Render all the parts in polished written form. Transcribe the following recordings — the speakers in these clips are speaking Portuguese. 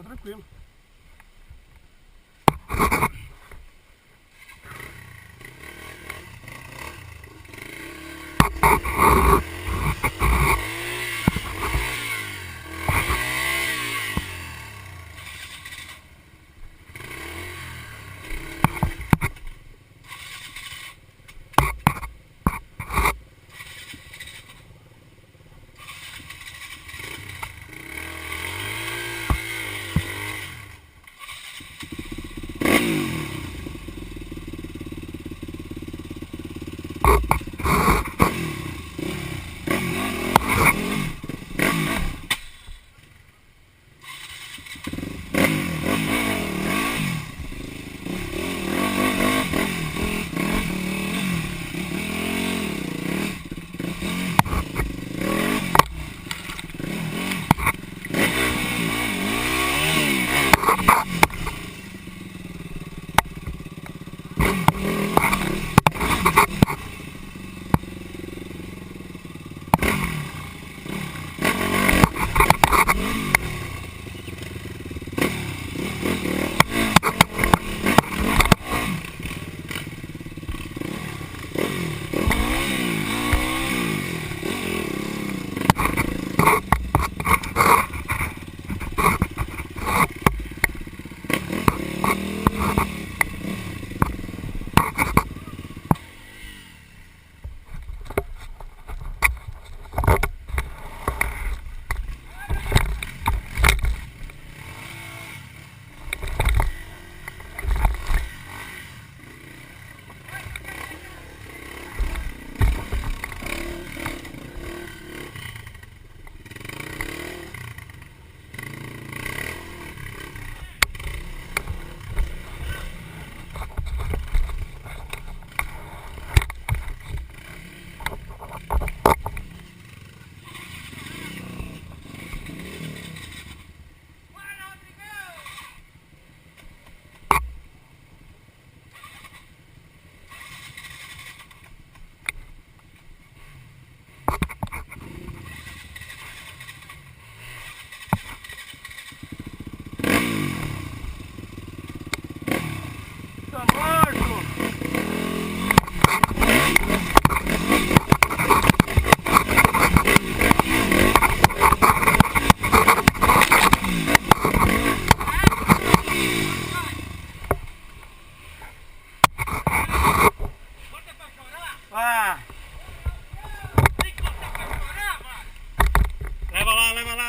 tá tranquilo.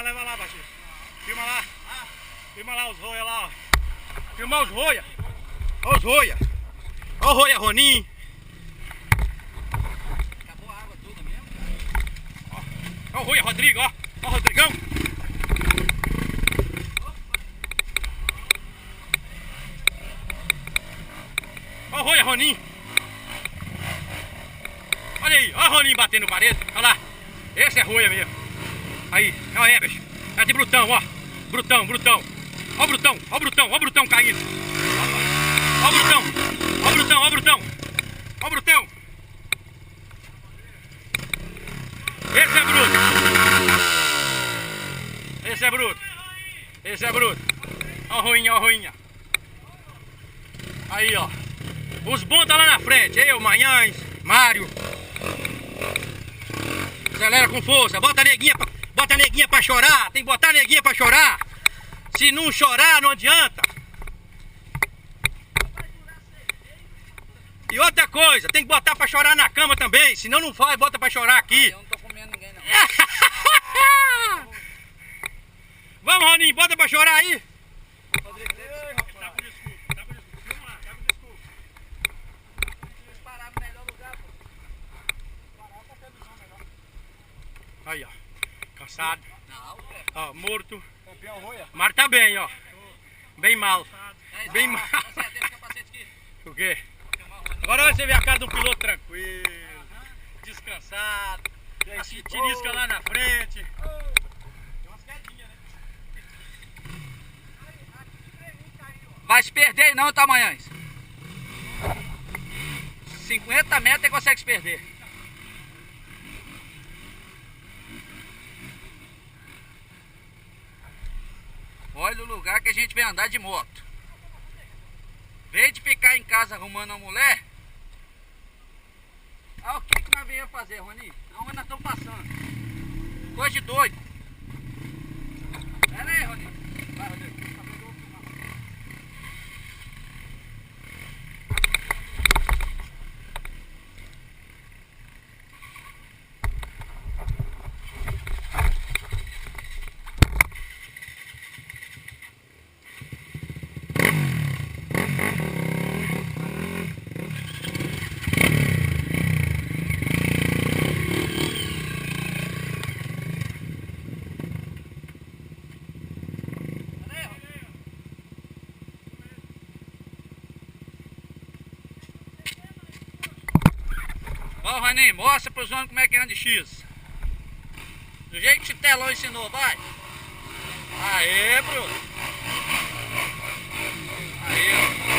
Leva lá, baixinho. Filma lá os roia lá, ó. Filmar os roia. Ó os roia. Ó o roia Roninho. Acabou a água toda mesmo? Ó o roia Rodrigo, ó. Ó o Rodrigão. Ó o roia Roninho. Olha aí, ó o Roninho batendo parede. Olha lá. Esse é roia mesmo. Aí, olha, bicho. É de brutão, ó. Brutão, brutão. Ó o brutão, ó o brutão, ó o brutão caindo. Ó o brutão, ó o brutão, ó o brutão. Ó o brutão. Esse é bruto. Esse é bruto. Esse é bruto. Ó o roinha, ó o roinha. Aí, ó. Os bons tá lá na frente. Eu, Manhães, Mário. Acelera com força. Bota a neguinha pra chorar. Tem que botar a neguinha pra chorar. Se não chorar, não adianta. E outra coisa, tem que botar pra chorar na cama também. Senão não vai, bota pra chorar aqui. Eu não tô comendo ninguém, não. Vamos, Roninho, bota pra chorar aí. Aí, ó. Cansado. Ó, morto. Mário tá bem, ó. Bem mal. Bem mal. O quê? Agora você vê a cara de um piloto tranquilo, descansado. A tirisca lá na frente. Vai se perder não, tá, Manhães? 50 metros e consegue se perder. Olha o lugar que a gente vem andar de moto. Vem de ficar em casa arrumando uma mulher. Ah, o que nós viemos fazer, Rony? Aonde nós estamos passando? Coisa de doido. Pera aí, Rony. Vai, Rodrigo. Ó, Rony, mostra pros homens como é que anda de X. Do jeito que o Telão ensinou, vai. Aê, Bruno. Aí, ó.